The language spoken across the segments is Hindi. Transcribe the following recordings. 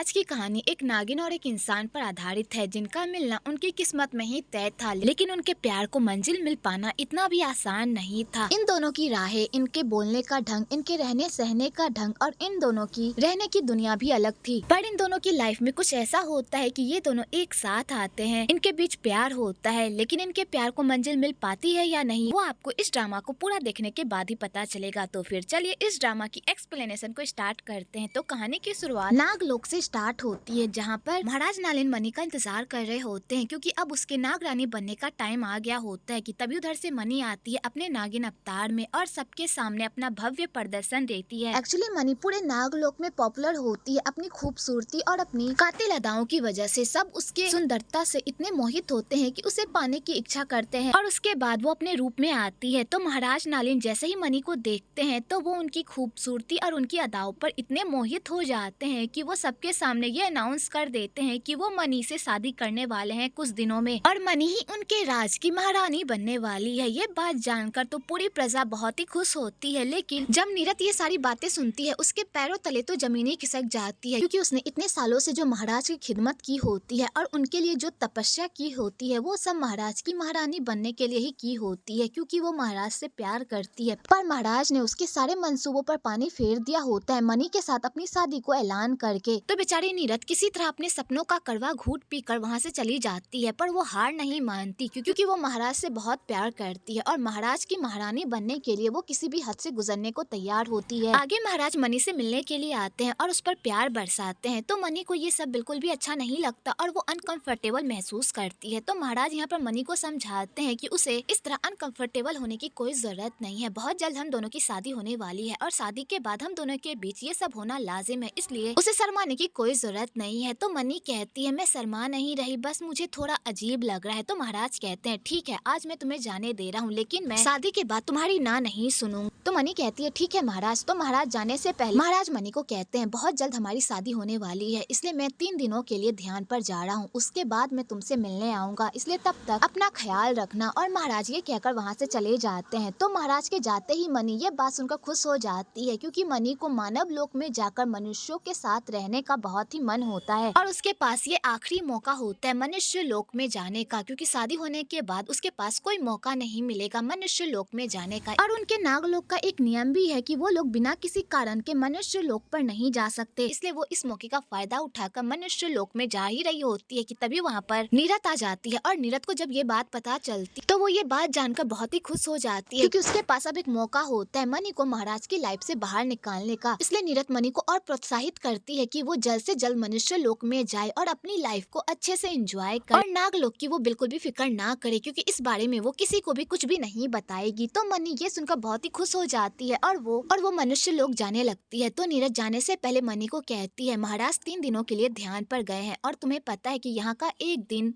आज की कहानी एक नागिन और एक इंसान पर आधारित है जिनका मिलना उनकी किस्मत में ही तय था, लेकिन उनके प्यार को मंजिल मिल पाना इतना भी आसान नहीं था। इन दोनों की राहें, इनके बोलने का ढंग, इनके रहने सहने का ढंग और इन दोनों की रहने की दुनिया भी अलग थी। पर इन दोनों की लाइफ में कुछ ऐसा होता है कि ये दोनों एक साथ आते हैं, इनके बीच प्यार होता है, लेकिन इनके प्यार को मंजिल मिल पाती है या नहीं वो आपको इस ड्रामा को पूरा देखने के बाद ही पता चलेगा। तो फिर चलिए इस ड्रामा की एक्सप्लेनेशन को स्टार्ट करते हैं। तो कहानी की शुरुआत नागलोक से स्टार्ट होती है, जहाँ पर महाराज नालिन मनी का इंतजार कर रहे होते हैं क्योंकि अब उसके नाग रानी बनने का टाइम आ गया होता है। कि तभी उधर से मनी आती है अपने नागिन अवतार में और सबके सामने अपना भव्य प्रदर्शन देती है। एक्चुअली मनी पूरे नागलोक में पॉपुलर होती है अपनी खूबसूरती और अपनी कातिल अदाओं की वजह से। सब उसके सुंदरता से इतने मोहित होते हैं कि उसे पाने की इच्छा करते हैं और उसके बाद वो अपने रूप में आती है। तो महाराज नालिन जैसे ही मनी को देखते हैं तो वो उनकी खूबसूरती और उनकी अदाओं पर इतने मोहित हो जाते हैं कि वो सबके सामने ये अनाउंस कर देते हैं कि वो मनी से शादी करने वाले हैं कुछ दिनों में और मनी ही उनके राज की महारानी बनने वाली है। ये बात जानकर तो पूरी प्रजा बहुत ही खुश होती है, लेकिन जब नीरद ये सारी बातें सुनती है उसके पैरों तले तो जमीन ही खिसक जाती है, क्योंकि उसने इतने सालों से जो महाराज की खिदमत की होती है और उनके लिए जो तपस्या की होती है वो सब महाराज की महारानी बनने के लिए ही की होती है, क्योंकि वो महाराज से प्यार करती है। पर महाराज ने उसके सारे मंसूबों पर पानी फेर दिया होता है मनी के साथ अपनी शादी को ऐलान करके। तो बेचारी नीरद किसी तरह अपने सपनों का कड़वा घूंट पीकर वहाँ से चली जाती है, पर वो हार नहीं मानती क्योंकि वो महाराज से बहुत प्यार करती है और महाराज की महारानी बनने के लिए वो किसी भी हद से गुजरने को तैयार होती है। आगे महाराज मनी से मिलने के लिए आते हैं और उस पर प्यार बरसाते हैं। तो मनी को ये सब बिल्कुल भी अच्छा नहीं लगता और वो अनकंफर्टेबल महसूस करती है। तो महाराज यहाँ पर मनी को समझाते हैं कि उसे इस तरह अनकंफर्टेबल होने की कोई जरूरत नहीं है, बहुत जल्द हम दोनों की शादी होने वाली है और शादी के बाद हम दोनों के बीच ये सब होना लाजिम है, इसलिए उसे शर्माने की कोई जरूरत नहीं है। तो मनी कहती है मैं शर्मा नहीं रही, बस मुझे थोड़ा अजीब लग रहा है। तो महाराज कहते हैं ठीक है, आज मैं तुम्हें जाने दे रहा हूँ, लेकिन मैं शादी के बाद तुम्हारी ना नहीं सुनूंगी। तो मनी कहती है ठीक है महाराज। तो महाराज जाने से पहले महाराज मनी को कहते हैं बहुत जल्द हमारी शादी होने वाली है, इसलिए मैं 3 दिनों के लिए ध्यान पर जा रहा हूँ, उसके बाद मैं तुमसे मिलने आऊंगा, इसलिए तब तक अपना ख्याल रखना। और महाराज ये कहकर वहाँ से चले जाते हैं। तो महाराज के जाते ही मनी ये बात सुनकर खुश हो जाती है, क्योंकि मनी को मानव लोक में जाकर मनुष्यों के साथ रहने का बहुत ही मन होता है और उसके पास ये आखिरी मौका होता है मनुष्य लोक में जाने का, क्योंकि शादी होने के बाद उसके पास कोई मौका नहीं मिलेगा मनुष्य लोक में जाने का। और उनके नागलोक का एक नियम भी है कि वो लोग बिना किसी कारण के मनुष्य लोक पर नहीं जा सकते, इसलिए वो इस मौके का फायदा उठाकर मनुष्य लोक में जा ही रही होती है कि तभी वहाँ पर नीरद आ जाती है। और नीरद को जब ये बात पता चलती तो वो ये बात जानकर बहुत ही खुश हो जाती है, क्योंकि उसके पास अब एक मौका होता है मनी को महाराज की लाइफ से बाहर निकालने का। इसलिए नीरद मनी को और प्रोत्साहित करती है कि वो जल्द से जल्द मनुष्य लोक में जाए और अपनी लाइफ को अच्छे से एंजॉय करे और नागलोक की वो बिल्कुल भी फिक्र ना करे, क्योंकि इस बारे में वो किसी को भी कुछ भी नहीं बताएगी। तो मनी ये सुनकर बहुत ही खुश हो जाती है और वो मनुष्य लोक जाने लगती है। तो नीरज जाने से पहले मनी को कहती है महाराज 3 दिनों के लिए ध्यान पर गए हैं और तुम्हें पता है कि यहाँ का एक दिन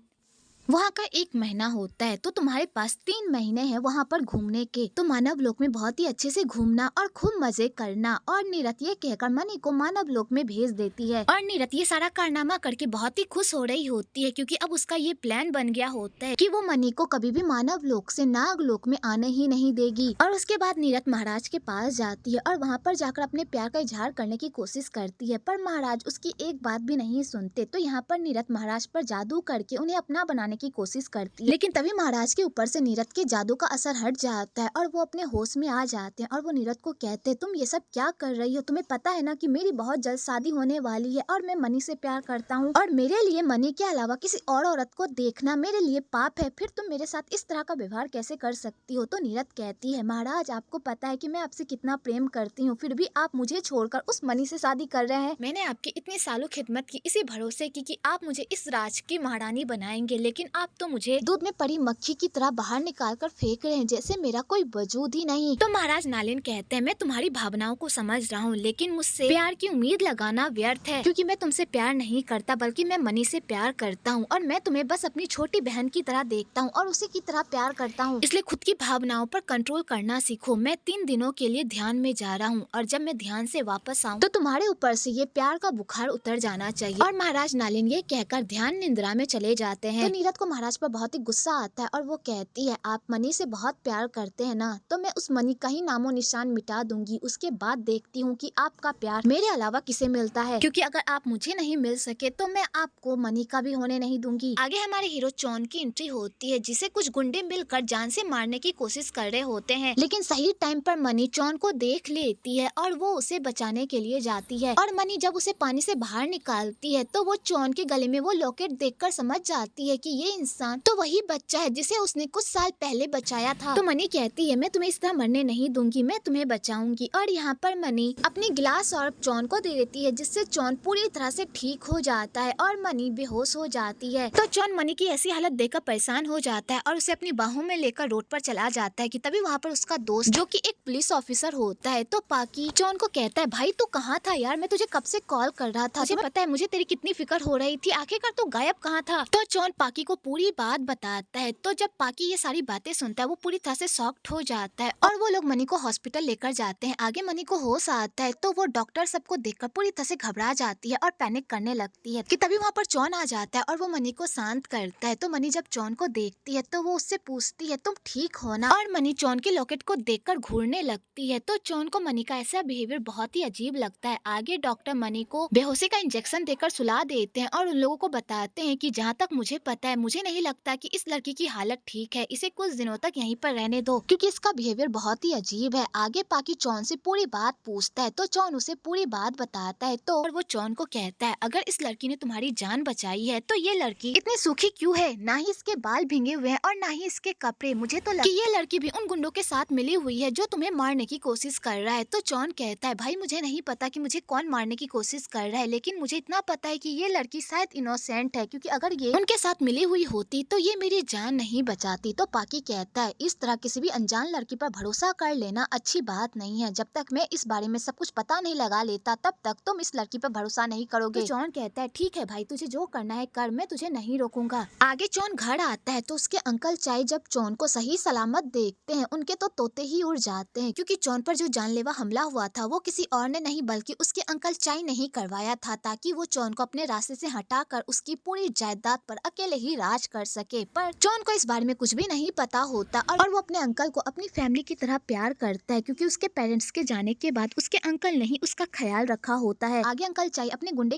वहाँ का 1 महीना होता है, तो तुम्हारे पास 3 महीने हैं वहाँ पर घूमने के। तो मानव लोक में बहुत ही अच्छे से घूमना और खूब मजे करना। और नीरद ये कहकर मनी को मानव लोक में भेज देती है और नीरद ये सारा कारनामा करके बहुत ही खुश हो रही होती है, क्योंकि अब उसका ये प्लान बन गया होता है कि वो मनी को कभी भी मानव लोक से नाग लोक में आने ही नहीं देगी। और उसके बाद नीरद महाराज के पास जाती है और वहाँ पर जाकर अपने प्यार का इजहार करने की कोशिश करती है, पर महाराज उसकी एक बात भी नहीं सुनते। तो यहाँ पर नीरद महाराज पर जादू करके उन्हें अपना बनाने की कोशिश करती है, लेकिन तभी महाराज के ऊपर से नीरद के जादू का असर हट जाता है और वो अपने होश में आ जाते हैं। और वो नीरद को कहते हैं तुम ये सब क्या कर रही हो, तुम्हें पता है ना कि मेरी बहुत जल्द शादी होने वाली है और मैं मनी से प्यार करता हूँ और मेरे लिए मनी के अलावा किसी और औरत को देखना मेरे लिए पाप है, फिर तुम मेरे साथ इस तरह का व्यवहार कैसे कर सकती हो। तो नीरद कहती है महाराज आपको पता है कि मैं आपसे कितना प्रेम करती हूँ, फिर भी आप मुझे छोड़कर उस मनी से शादी कर रहे हैं। मैंने आपकी इतनी सालों खिदमत की इसी भरोसे की कि आप मुझे इस राज की महारानी बनाएंगे, लेकिन आप तो मुझे दूध में पड़ी मक्खी की तरह बाहर निकाल कर फेंक रहे हैं, जैसे मेरा कोई वजूद ही नहीं। तो महाराज नालिन कहते हैं मैं तुम्हारी भावनाओं को समझ रहा हूँ, लेकिन मुझसे प्यार की उम्मीद लगाना व्यर्थ है, क्योंकि मैं तुमसे प्यार नहीं करता बल्कि मैं मनी से प्यार करता हूँ और मैं तुम्हें बस अपनी छोटी बहन की तरह देखता हूँ और उसी की तरह प्यार करता हूँ, इसलिए खुद की भावनाओं पर कंट्रोल करना सीखो। मैं 3 दिनों के लिए ध्यान में जा रहा हूँ और जब मैं ध्यान से वापस आऊँ तो तुम्हारे ऊपर से ये प्यार का बुखार उतर जाना चाहिए। और महाराज नालिन ये कहकर ध्यान निद्रा में चले जाते हैं। तो नीरद सीरत को महाराज पर बहुत ही गुस्सा आता है और वो कहती है आप मनी से बहुत प्यार करते हैं ना, तो मैं उस मनी का ही नामो निशान मिटा दूंगी, उसके बाद देखती हूँ कि आपका प्यार मेरे अलावा किसे मिलता है, क्योंकि अगर आप मुझे नहीं मिल सके तो मैं आपको मनी का भी होने नहीं दूंगी। आगे हमारे हीरो चॉन की एंट्री होती है, जिसे कुछ गुंडे मिलकर जान से मारने की कोशिश कर रहे होते हैं, लेकिन सही टाइम पर मनी चॉन को देख लेती है और वो उसे बचाने के लिए जाती है। और मनी जब उसे पानी से बाहर निकालती है तो वो चॉन के गले में वो लॉकेट देखकर समझ जाती है कि ये इंसान तो वही बच्चा है जिसे उसने कुछ साल पहले बचाया था। तो मनी कहती है मैं तुम्हें इस तरह मरने नहीं दूंगी, मैं तुम्हें बचाऊंगी। और यहाँ पर मनी अपनी गिलास और चॉन को दे देती है, जिससे चॉन पूरी तरह से ठीक हो जाता है और मनी बेहोश हो जाती है। तो चॉन मनी की ऐसी हालत देखकर परेशान हो जाता है और उसे अपनी बाहों में लेकर रोड पर चला जाता है कि तभी वहाँ पर उसका दोस्त जो कि एक पुलिस ऑफिसर होता है, तो पाकी चॉन को कहता है भाई तू कहाँ था यार, मैं तुझे कब से कॉल कर रहा था, तुझे पता है मुझे तेरी कितनी फिक्र हो रही थी, आखिरकार तू गायब कहाँ था। तो चॉन पाकी को पूरी बात बताता है। तो जब पाकी ये सारी बातें सुनता है वो पूरी तरह से शॉक्ड हो जाता है और वो लोग मनी को हॉस्पिटल लेकर जाते हैं। आगे मनी को होश आता है तो वो डॉक्टर सबको देखकर पूरी तरह से घबरा जाती है और पैनिक करने लगती है कि तभी वहाँ पर चॉन आ जाता है और वो मनी को शांत करता है। तो मनी जब चॉन को देखती है तो वो उससे पूछती है तुम ठीक हो ना, और मनी चॉन के लॉकेट को देखकर घूरने लगती है। तो चॉन को मनी का ऐसा बिहेवियर बहुत ही अजीब लगता है। आगे डॉक्टर मनी को बेहोशी का इंजेक्शन देकर सुला देते हैं और उन लोगों को बताते हैं कि जहाँ तक मुझे पता है मुझे नहीं लगता कि इस लड़की की हालत ठीक है, इसे कुछ दिनों तक यहीं पर रहने दो क्योंकि इसका बिहेवियर बहुत ही अजीब है। आगे पाकी चॉन से पूरी बात पूछता है तो चॉन उसे पूरी बात बताता है। तो और वो चॉन को कहता है अगर इस लड़की ने तुम्हारी जान बचाई है तो ये लड़की इतनी सूखी क्यों है, ना ही इसके बाल भींगे हुए हैं और ना ही इसके कपड़े, मुझे तो लगता है ये लड़की भी उन गुंडों के साथ मिली हुई है जो तुम्हें मारने की कोशिश कर रहा है। तो चॉन कहता है भाई मुझे नहीं पता कि मुझे कौन मारने की कोशिश कर रहा है, लेकिन मुझे इतना पता है कि ये लड़की शायद इनोसेंट है, क्योंकि अगर ये उनके साथ मिली हुई होती तो ये मेरी जान नहीं बचाती। तो पाकी कहता है इस तरह किसी भी अनजान लड़की पर भरोसा कर लेना अच्छी बात नहीं है, जब तक मैं इस बारे में सब कुछ पता नहीं लगा लेता तब तक तुम इस लड़की पर भरोसा नहीं करोगे। तो जॉन कहता है ठीक है भाई, तुझे जो करना है कर, मैं तुझे नहीं रोकूंगा। आगे जॉन घर आता है तो उसके अंकल चाय जब जॉन को सही सलामत देखते हैं उनके तो तोते ही उड़ जाते हैं, क्योंकि जॉन पर जो जानलेवा हमला हुआ था वो किसी और ने नहीं बल्कि उसके अंकल चाय ने ही करवाया था, ताकि वो जॉन को अपने रास्ते से हटाकर उसकी पूरी जायदाद पर अकेले ही राज कर सके। पर जॉन को इस बारे में कुछ भी नहीं पता होता और वो अपने अंकल को अपनी फैमिली की तरह प्यार करता है, क्योंकि उसके पेरेंट्स के जाने के बाद उसके अंकल ने ही उसका ख्याल रखा होता है। आगे अंकल चाय अपने गुंडों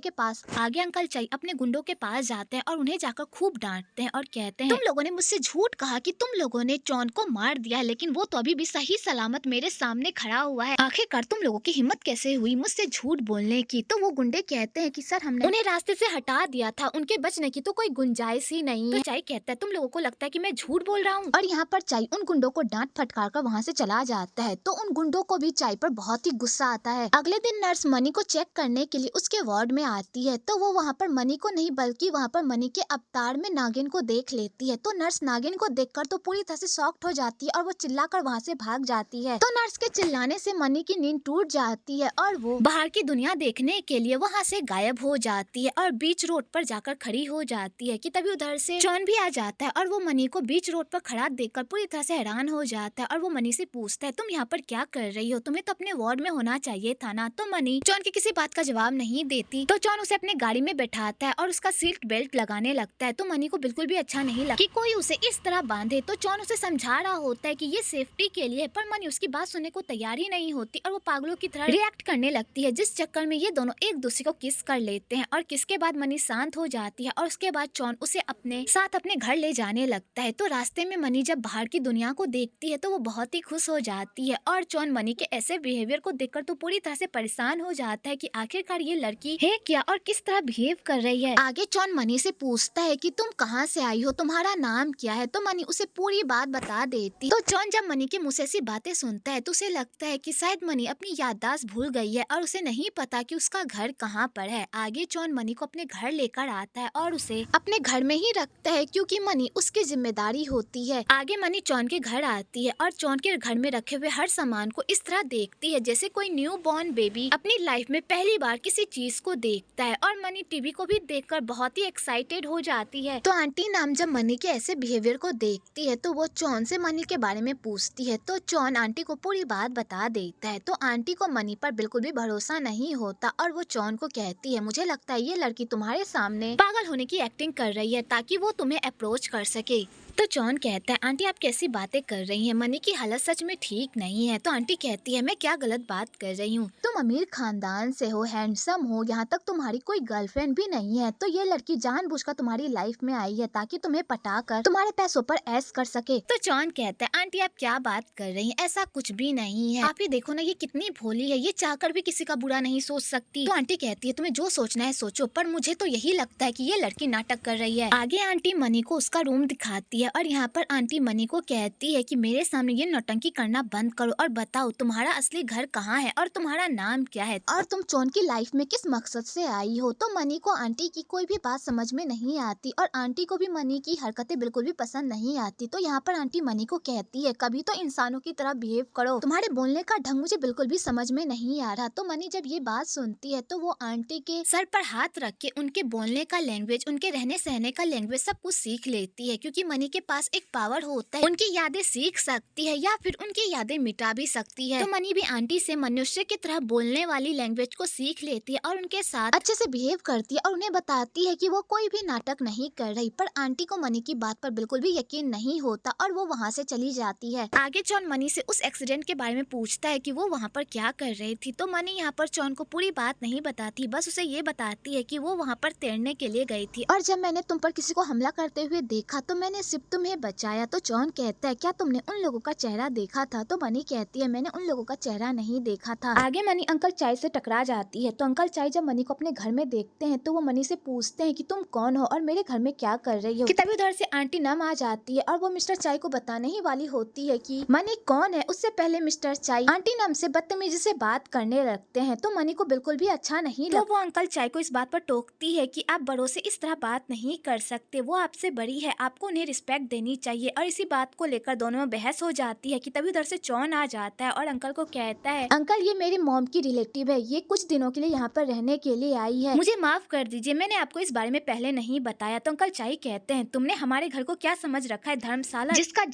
के पास जाते हैं और उन्हें जाकर खूब डांटते हैं और कहते हैं तुम लोगों ने मुझसे झूठ कहा कि तुम लोगों ने जॉन को मार दिया है, लेकिन वो तो अभी भी सही सलामत मेरे सामने खड़ा हुआ है, आखिरकार तुम लोगों की हिम्मत कैसे हुई मुझसे झूठ बोलने की। तो वो गुंडे कहते हैं कि सर हमने उन्हें रास्ते से हटा दिया था, उनके बचने की तो कोई गुंजाइश ही नहीं है। तो चाय कहता है तुम लोगों को लगता है कि मैं झूठ बोल रहा हूँ, और यहाँ पर चाय उन गुंडों को डांट फटकार कर वहाँ से चला जाता है। तो उन गुंडों को भी चाय पर बहुत ही गुस्सा आता है। अगले दिन नर्स मनी को चेक करने के लिए उसके वार्ड में आती है, तो वो वहाँ पर मनी को नहीं बल्कि वहाँ पर मनी के अवतार में नागिन को देख लेती है। तो नर्स नागिन को देखकर तो पूरी तरह से शॉक्ड हो जाती है और वो चिल्लाकर वहाँ से भाग जाती है। तो नर्स के चिल्लाने से मनी की नींद टूट जाती है और वो बाहर की दुनिया देखने के लिए वहाँ से गायब हो जाती है और बीच रोड पर जाकर खड़ी हो जाती है कि तभी उधर से जॉन भी आ जाता है और वो मनी को बीच रोड पर खड़ा देखकर पूरी तरह से हैरान हो जाता है और वो मनी से पूछता है तुम यहाँ पर क्या कर रही हो, तुम्हें तो अपने वार्ड में होना चाहिए था ना। तो मनी जॉन की किसी बात का जवाब नहीं देती। तो जॉन उसे अपने गाड़ी में बैठाता है और उसका सीट बेल्ट लगाने लगता है। तो मनी को बिल्कुल भी अच्छा नहीं लगता कि कोई उसे इस तरह बांधे। तो जॉन उसे समझा रहा होता है कि ये सेफ्टी के लिए, पर मनी उसकी बात सुनने को तैयार ही नहीं होती और वो पागलों की तरह रिएक्ट करने लगती है, जिस चक्कर में ये दोनों एक दूसरे को किस कर लेते हैं। और किस के बाद मनी शांत हो जाती है और उसके बाद जॉन उसे अपने साथ अपने घर ले जाने लगता है। तो रास्ते में मनी जब बाहर की दुनिया को देखती है तो वो बहुत ही खुश हो जाती है और जॉन मनी के ऐसे बिहेवियर को देखकर तो पूरी तरह से परेशान हो जाता है कि आखिरकार ये लड़की है क्या और किस तरह बिहेव कर रही है। आगे जॉन मनी से पूछता है कि तुम कहाँ से आई हो, तुम्हारा नाम क्या है। तो मनी उसे पूरी बात बता देती। तो जॉन जब मनी के मुँह से ऐसी बातें सुनता है तो उसे लगता है कि शायद मनी अपनी याददाश्त भूल गई है और उसे नहीं पता कि उसका घर कहाँ पर है। आगे जॉन मनी को अपने घर लेकर आता है और उसे अपने घर में ही रखता है, क्योंकि मनी उसकी जिम्मेदारी होती है। आगे मनी जॉन के घर आती है और जॉन के घर में रखे हुए हर सामान को इस तरह देखती है जैसे कोई न्यू बॉर्न बेबी अपनी लाइफ में पहली बार किसी चीज को देखता है। और मनी टीवी को भी देखकर बहुत ही एक्साइटेड हो जाती है। तो आंटी नाम जब मनी के ऐसे बिहेवियर को देखती है तो वो जॉन से मनी के बारे में पूछती है। तो जॉन आंटी को पूरी बात बता देता है। तो आंटी को मनी पर बिल्कुल भी भरोसा नहीं होता और वो जॉन को कहती है मुझे लगता है ये लड़की तुम्हारे सामने पागल होने की एक्टिंग कर रही है ताकि ताकि वो तुम्हें अप्रोच कर सके। तो जॉन कहता है आंटी आप कैसी बातें कर रही हैं, मनी की हालत सच में ठीक नहीं है। तो आंटी कहती है मैं क्या गलत बात कर रही हूँ, तुम अमीर खानदान से हो, हैंडसम हो, यहाँ तक तुम्हारी कोई गर्लफ्रेंड भी नहीं है, तो ये लड़की जानबूझकर तुम्हारी लाइफ में आई है ताकि तुम्हें पटाकर तुम्हारे पैसों पर ऐश कर सके। तो जॉन कहता है आंटी आप क्या बात कर रही हैं, ऐसा कुछ भी नहीं है, आप ही देखो ना ये कितनी भोली है, ये चाहकर भी किसी का बुरा नहीं सोच सकती। तो आंटी कहती है तुम्हें जो सोचना है सोचो, पर मुझे तो यही लगता है कि ये लड़की नाटक कर रही है। आगे आंटी मनी को उसका रूम दिखाती है और यहाँ पर आंटी मनी को कहती है कि मेरे सामने ये नौटंकी करना बंद करो और बताओ तुम्हारा असली घर कहाँ है और तुम्हारा नाम क्या है और तुम चोन की लाइफ में किस मकसद से आई हो। तो मनी को आंटी की कोई भी बात समझ में नहीं आती और आंटी को भी मनी की हरकतें बिल्कुल भी पसंद नहीं आती। तो यहाँ पर आंटी मनी को कहती है कभी तो इंसानों की तरह बिहेव करो, तुम्हारे बोलने का ढंग मुझे बिल्कुल भी समझ में नहीं आ रहा। तो मनी जब ये बात सुनती है तो वो आंटी के सर पर हाथ रख के उनके बोलने का लैंग्वेज, उनके रहने सहने का लैंग्वेज सब कुछ सीख लेती है, क्योंकि मनी के पास एक पावर होता है, उनकी यादें सीख सकती है या फिर उनकी यादें मिटा भी सकती है। तो मनी भी आंटी से मनुष्य की तरह बोलने वाली लैंग्वेज को सीख लेती है और उनके साथ अच्छे से बिहेव करती है और उन्हें बताती है कि वो कोई भी नाटक नहीं कर रही। पर आंटी को मनी की बात पर बिल्कुल भी यकीन नहीं होता और वो वहाँ से चली जाती है। आगे जॉन मनी से उस एक्सीडेंट के बारे में पूछता है कि वो वहाँ पर क्या कर रही थी। तो मनी यहाँ पर जॉन को पूरी बात नहीं बताती, बस उसे ये बताती है कि वो वहाँ पर तैरने के लिए गई थी और जब मैंने तुम पर किसी को हमला करते हुए देखा तो मैंने सिर्फ तुम्हें बचाया। तो जॉन कहता है क्या तुमने उन लोगों का चेहरा देखा था। तो मनी कहती है मैंने उन लोगों का चेहरा नहीं देखा था। आगे मनी अंकल चाय से टकरा जाती है। तो अंकल चाय जब मनी को अपने घर में देखते हैं तो वो मनी से पूछते हैं कि तुम कौन हो और मेरे घर में क्या कर रही हो। कि तभी उधर से आंटी नम आ जाती है और वो मिस्टर चाय को बताने ही वाली होती है कि मनी कौन है, उससे पहले मिस्टर चाय आंटी नम से बदतमीजी से बात करने लगते हैं। तो मनी को बिल्कुल भी अच्छा नहीं लगता। तो वो अंकल चाय को इस बात पर टोकती है कि आप बड़ों से इस तरह बात नहीं कर सकते, वो आपसे बड़ी है, आपको उन्हें रिस्पेक्ट देनी चाहिए। और इसी बात को लेकर दोनों में बहस हो जाती है कि तभी उधर से जॉन आ जाता है और अंकल को कहता है अंकल ये मेरी मॉम की रिलेटिव है, ये कुछ दिनों के लिए यहाँ पर रहने के लिए आई है, मुझे माफ कर दीजिए, मैंने आपको इस बारे में पहले नहीं बताया। तो अंकल चाय कहते हैं तुमने हमारे घर को क्या समझ रखा है, धर्मशाला जिसका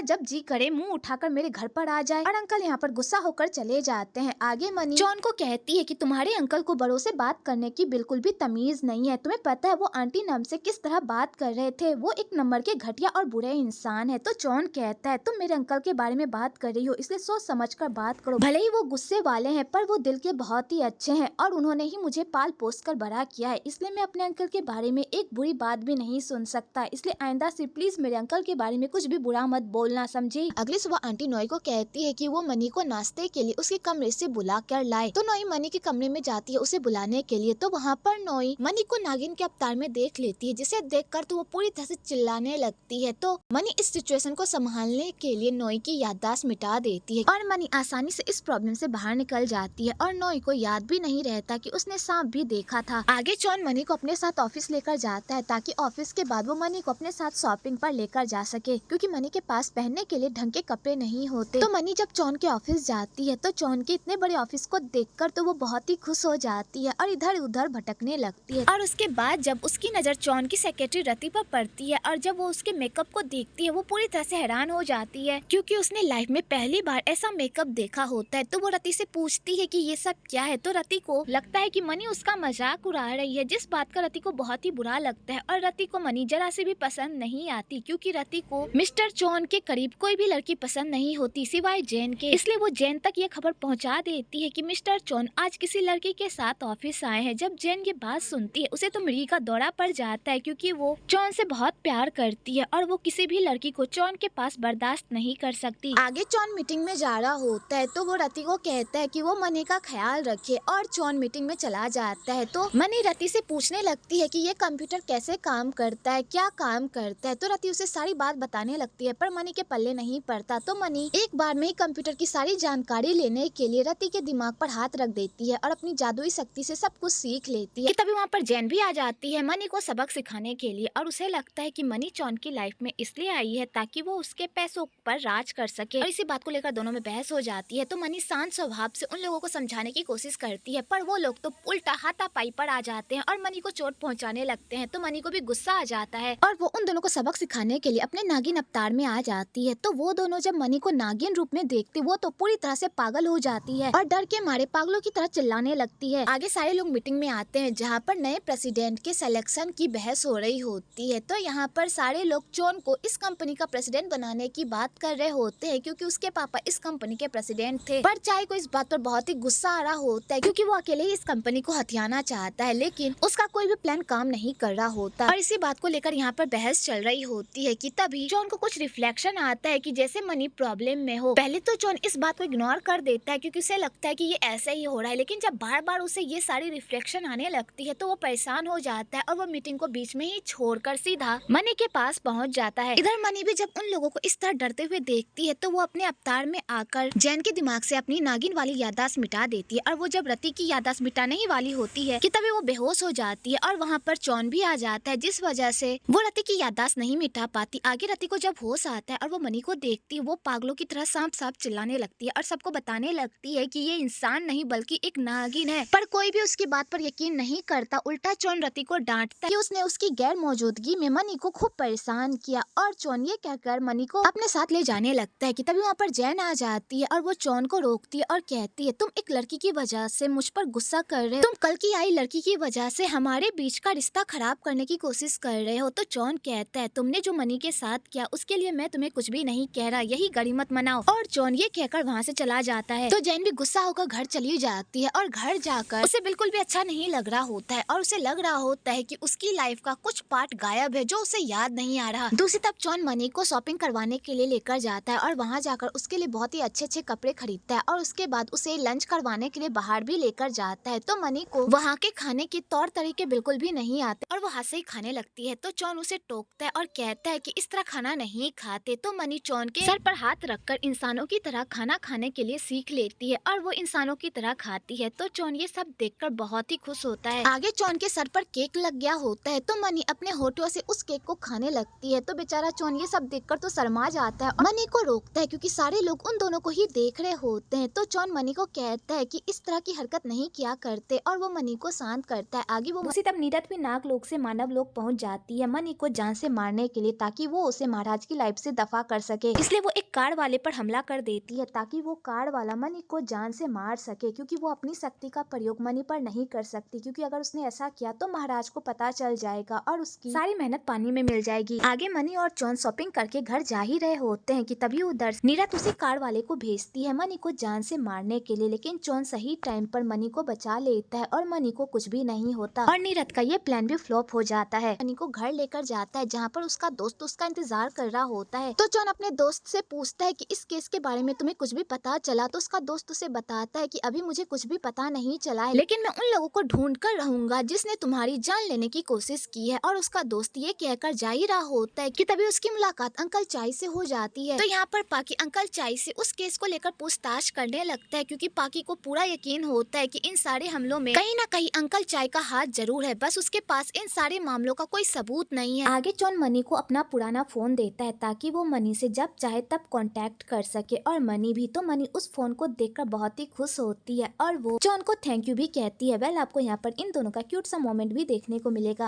जब जी करे मुंह उठाकर मेरे घर पर आ जाए। और अंकल यहाँ पर गुस्सा होकर चले जाते हैं। आगे मनी जॉन को कहती है कि तुम्हारे अंकल को बड़ों से बात करने की बिल्कुल भी तमीज नहीं है, तुम्हें पता है वो आंटी नाम से किस तरह बात कर रहे थे, वो एक नंबर के घटिया और बुरे इंसान है। तो जॉन कहता है तुम मेरे अंकल के बारे में बात कर रही हो, इसलिए सोच समझ कर बात करो, भले ही वो गुस्से वाले हैं पर वो दिल के बहुत ही अच्छे हैं और उन्होंने ही मुझे पाल पोस कर बड़ा किया है, इसलिए मैं अपने अंकल के बारे में एक बुरी बात भी नहीं सुन सकता, इसलिए आइंदा से प्लीज मेरे अंकल के बारे में कुछ भी बुरा मत बोलना, समझी। अगली सुबह आंटी नोई को कहती है कि वो मनी को नाश्ते के लिए उसके कमरे से बुला कर लाए। तो नोई मनी के कमरे में जाती है उसे बुलाने के लिए। तो वहाँ पर नोई मनी को नागिन के अवतार में देख लेती है, जिसे देखकर तो वो पूरी तरह से चिल्लाने लगती है। तो मनी इस सिचुएशन को संभालने के लिए नोई की याददाश्त मिटा देती है और मनी आसानी से इस प्रॉब्लम से बाहर निकल जाती है और नोई को याद भी नहीं रहता कि उसने सांप भी देखा था। आगे जॉन मनी को अपने साथ ऑफिस लेकर जाता है ताकि ऑफिस के बाद वो मनी को अपने साथ शॉपिंग पर लेकर जा सके, क्योंकि मनी के पास पहनने के लिए ढंग के कपड़े नहीं होते। तो मनी जब जॉन के ऑफिस जाती है तो जॉन के इतने बड़े ऑफिस को देखकर तो वो बहुत ही खुश हो जाती है और इधर उधर भटकने लगती है। और उसके बाद जब उसकी नजर जॉन की सेक्रेटरी रति पर पड़ती है और जब वो उसके मेकअप को देखती है वो पूरी तरह से हैरान हो जाती है, क्योंकि उसने लाइफ में पहली बार ऐसा मेकअप देखा होता है। तो वो रति से पूछती है कि ये सब क्या है। तो रति को लगता है कि मनी उसका मजाक उड़ा रही है, जिस बात का रति को बहुत ही बुरा लगता है और रति को मनी जरा से भी पसंद नहीं आती, क्योंकि रति को मिस्टर जॉन के करीब कोई भी लड़की पसंद नहीं होती सिवाय जैन के। इसलिए वो जैन तक ये खबर पहुंचा देती है कि मिस्टर जॉन आज किसी लड़की के साथ ऑफिस आए हैं। जब जैन ये बात सुनती है उसे तो मृगी का दौरा पड़ जाता है, क्योंकि वो जॉन से बहुत प्यार करती है और वो किसी भी लड़की को जॉन के पास बर्दाश्त नहीं कर सकती। आगे जॉन मीटिंग में जा रहा होता है तो वो रति को कहता है कि वो मनी का ख्याल रखे और जॉन मीटिंग में चला जाता है। तो मनी रति से पूछने लगती है कि ये कंप्यूटर कैसे काम करता है, क्या काम करता है। तो रति उसे सारी बात बताने लगती है पर मनी के पल्ले नहीं पड़ता। तो मनी एक बार में ही कंप्यूटर की सारी जानकारी लेने के लिए रति के दिमाग पर हाथ रख देती है और अपनी जादुई शक्ति से सब कुछ सीख लेती है। कि तभी वहाँ पर जैन भी आ जाती है मनी को सबक सिखाने के लिए और उसे लगता है कि मनी जॉन की लाइफ में इसलिए आई है ताकि वो उसके पैसों पर राज कर सके। और इसी बात को लेकर दोनों में बहस हो जाती है। तो मनी शांत स्वभाव से उन लोगों को समझाने की कोशिश करती है पर वो लोग तो उल्टा हाथापाई पर आ जाते हैं और मनी को चोट पहुँचाने लगते हैं। तो मनी को भी गुस्सा आ जाता है और वो उन दोनों को सबक सिखाने के लिए अपने नागिन अवतार में आ जाती है। तो वो दोनों जब मनी को नागिन रूप में देखते वो तो पूरी तरह से पागल हो जाती है और डर के मारे पागलों की तरह चिल्लाने लगती है। आगे सारे लोग मीटिंग में आते हैं जहाँ पर नए प्रेसिडेंट के सिलेक्शन की बहस हो रही होती है। तो यहाँ पर सारे लोग चोन को इस कंपनी का प्रेसिडेंट बनाने की बात कर रहे होते हैं क्योंकि उसके पापा इस कंपनी के प्रेसिडेंट थे। पर चाय को इस बात पर बहुत ही गुस्सा आ रहा होता है क्योंकि वो अकेले ही इस कंपनी को हथियाना चाहता है, लेकिन उसका कोई भी प्लान काम नहीं कर रहा होता। और इसी बात को लेकर यहाँ पर बहस चल रही होती है कि तभी जॉन को कुछ रिफ्लेक्शन आता है कि जैसे मनी प्रॉब्लम में हो। पहले तो जॉन इस बात को इग्नोर कर देता है क्योंकि उसे लगता है कि ये ऐसा ही हो रहा है, लेकिन जब बार बार उसे ये सारी रिफ्लेक्शन आने लगती है तो वो परेशान हो जाता है और वो मीटिंग को बीच में ही छोड़कर सीधा मनी के पास पहुंच जाता है। इधर मनी भी जब उन लोगों को इस तरह डरते हुए देखती है तो वो अपने अवतार में आकर जैन के दिमाग से अपनी नागिन वाली याददाश्त मिटा देती है। और वो जब रति की याददाश्त मिटाने ही वाली होती है कि तभी वो बेहोश हो जाती है और वहाँ पर चौन भी आ जाता है, जिस वजह से वो रति की याददाश्त नहीं मिटा पाती। आगे रति को जब होश आता है और वो मनी को देखती है वो पागलों की तरह सांप सांप चिल्लाने लगती है और सबको बताने लगती है कि ये इंसान नहीं बल्कि एक नागिन है। पर कोई भी उसकी बात पर यकीन नहीं करता। उल्टा चौन रति को डांटता है कि उसने उसकी गैर मौजूदगी में मनी को खूब परेशान किया और चौन ये कहकर मनी को अपने साथ ले जाने लगता है कि तभी वहाँ पर जैन आ जाती है और वो चौन को रोकती है और कहती है तुम एक लड़की की वजह से मुझ पर गुस्सा कर रहे हो, तुम कल की आई लड़की की वजह से हमारे बीच का रिश्ता खराब करने की कोशिश कर रहे हो। तो चौन कहता है तुमने जो मनी के साथ किया उसके लिए मैं तुम्हें कुछ भी नहीं कह रहा, यही गनीमत मनाओ। और चौन ये कहकर वहाँ से चला जाता है। तो जैन भी गुस्सा होकर घर चली जाती है और घर जाकर उसे बिल्कुल भी अच्छा नहीं लग रहा होता है और उसे लग रहा होता है कि उसकी लाइफ का कुछ पार्ट गायब है जो उसे याद नहीं आ रहा। दूसरी तरफ चौन मनी को शॉपिंग करवाने के लिए लेकर जाता है और वहाँ जाकर उसके लिए बहुत ही अच्छे अच्छे कपड़े खरीदता है और उसके बाद उसे लंच करवाने के लिए बाहर भी लेकर जाता है। तो मनी को वहाँ के खाने के तौर तरीके बिल्कुल भी नहीं आते और वो हाथ से ही खाने लगती है। तो चौन उसे टोकता है और कहता है कि इस तरह खाना नहीं खाते। तो मनी चौन के सर पर हाथ रखकर इंसानों की तरह खाना खाने के लिए सीख लेती है और वो इंसानों की तरह खाती है। तो चौन ये सब देखकर बहुत ही खुश होता है। आगे चौन के सर पर केक लग गया होता है तो मनी अपने होठों से उस केक को खाने लगती है। तो बेचारा चौन ये सब देखकर तो शर्मा जाता है और मनी को रोकता है क्योंकि सारे लोग उन दोनों को ही देख रहे होते हैं। तो चौन मनी को कहता है कि इस तरह की हरकत नहीं किया करते और वो मनी को शांत करता है। आगे वो उसी तब नीरद भी नाग लोग से मानव लोग पहुंच जाती है मनी को जान से मारने के लिए ताकि वो उसे महाराज की लाइफ से दफा कर सके। इसलिए वो एक कार वाले पर हमला कर देती है ताकि वो कार वाला मनी को जान से मार सके, क्योंकि वो अपनी शक्ति का प्रयोग मनी पर नहीं कर सकती क्योंकि अगर उसने ऐसा किया तो महाराज को पता चल जाएगा और उसकी सारी मेहनत पानी में मिल जाएगी। आगे मनी और चौन शॉपिंग करके घर जा ही रहे होते हैं कि तभी उधर नीरद उसी कार वाले को भेजती है मनी को जान से मारने के लिए, लेकिन चौन सही टाइम पर मनी को बचा लेता है और मनी को कुछ भी नहीं होता और नीरद का ये प्लान भी फ्लॉप हो जाता है। मनी को घर लेकर जाता है जहाँ पर उसका दोस्त उसका इंतजार कर रहा होता है। तो चौन अपने दोस्त से पूछता है कि इस केस के बारे में तुम्हें कुछ भी पता चला? तो उसका दोस्त उसे बताता है कि अभी मुझे कुछ भी पता नहीं चला है, लेकिन मैं उन लोगों को ढूंढ कर रहूंगा जिसने तुम्हारी जान लेने की कोशिश की है। और उसका दोस्त ये कहकर जा ही रहा होता है कि तभी उसकी मुलाकात अंकल चाय से हो जाती है। तो यहाँ पर पाकी अंकल चाय से उस केस को लेकर पूछताछ करने लगता है क्योंकि पाकी को पूरा यकीन होता है कि इन सारे हमलों में कहीं ना कहीं अंकल चाय का हाथ जरूर है, बस उसके पास इन सारे मामलों का कोई सबूत नहीं है। आगे चौन मनी को अपना पुराना फोन देता है ताकि वो मनी से जब चाहे तब कांटेक्ट कर सके और मनी भी। तो मनी उस फोन को देखकर बहुत ही खुश होती है और वो चौन को थैंक यू भी कहती है। वेल आपको यहाँ पर इन दोनों का क्यूट सा मोमेंट भी देखने को मिलेगा।